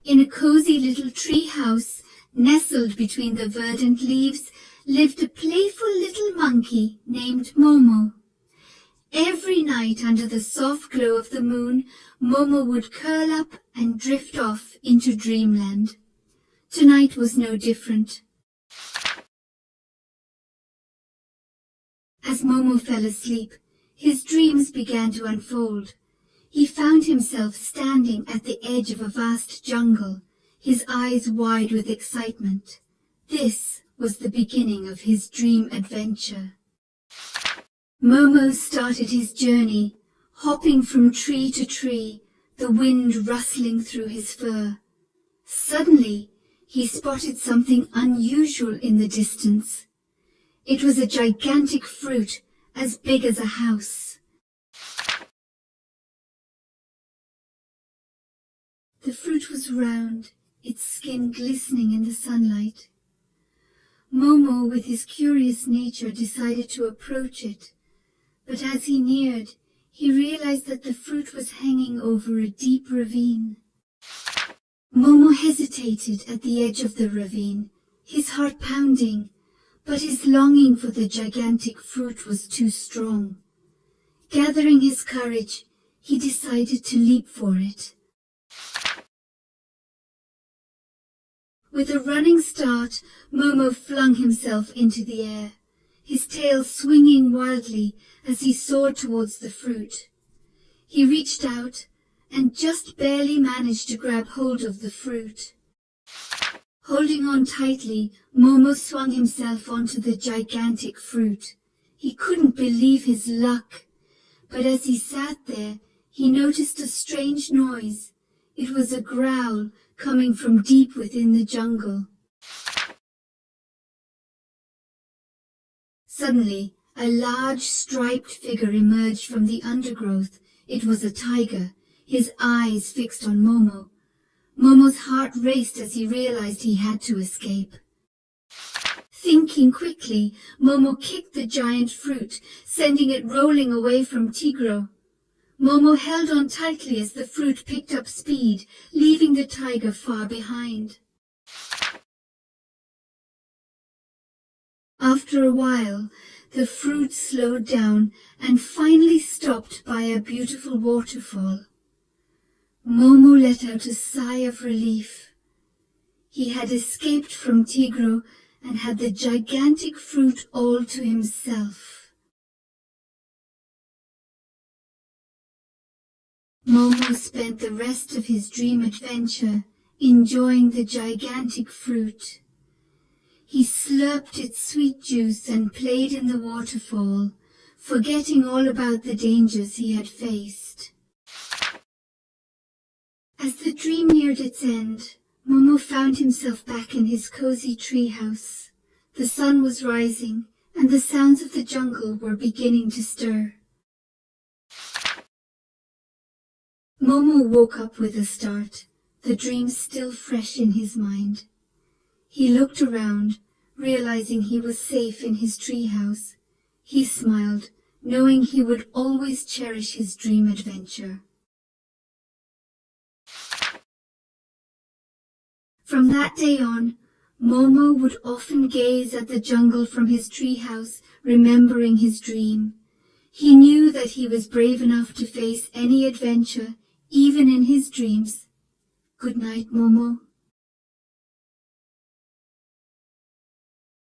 In a cozy little tree house, nestled between the verdant leaves, lived a playful little monkey named Momo. Every night under the soft glow of the moon, Momo would curl up and drift off into dreamland. Tonight was no different. As Momo fell asleep, his dreams began to unfold. He found himself standing at the edge of a vast jungle, his eyes wide with excitement. This was the beginning of his dream adventure. Momo started his journey, hopping from tree to tree, the wind rustling through his fur. Suddenly, he spotted something unusual in the distance. It was a gigantic fruit as big as a house. The fruit was round, its skin glistening in the sunlight. Momo, with his curious nature, decided to approach it, but as he neared, he realized that the fruit was hanging over a deep ravine. Momo hesitated at the edge of the ravine, his heart pounding, but his longing for the gigantic fruit was too strong. Gathering his courage, he decided to leap for it. With a running start, Momo flung himself into the air, his tail swinging wildly as he soared towards the fruit. He reached out and just barely managed to grab hold of the fruit. Holding on tightly, Momo swung himself onto the gigantic fruit. He couldn't believe his luck, but as he sat there, he noticed a strange noise. It was a growl coming from deep within the jungle. Suddenly, a large striped figure emerged from the undergrowth. It was a tiger, his eyes fixed on Momo. Momo's heart raced as he realized he had to escape. Thinking quickly, Momo kicked the giant fruit, sending it rolling away from Tigro. Momo held on tightly as the fruit picked up speed, leaving the tiger far behind. After a while, the fruit slowed down and finally stopped by a beautiful waterfall. Momo let out a sigh of relief. He had escaped from Tigro and had the gigantic fruit all to himself. Momo spent the rest of his dream adventure enjoying the gigantic fruit. He slurped its sweet juice and played in the waterfall, forgetting all about the dangers he had faced. As the dream neared its end, Momo found himself back in his cozy treehouse. The sun was rising, and the sounds of the jungle were beginning to stir. Momo woke up with a start, the dream still fresh in his mind. He looked around, realizing he was safe in his treehouse. He smiled, knowing he would always cherish his dream adventure. From that day on, Momo would often gaze at the jungle from his treehouse, remembering his dream. He knew that he was brave enough to face any adventure, even in his dreams. Good night, Momo.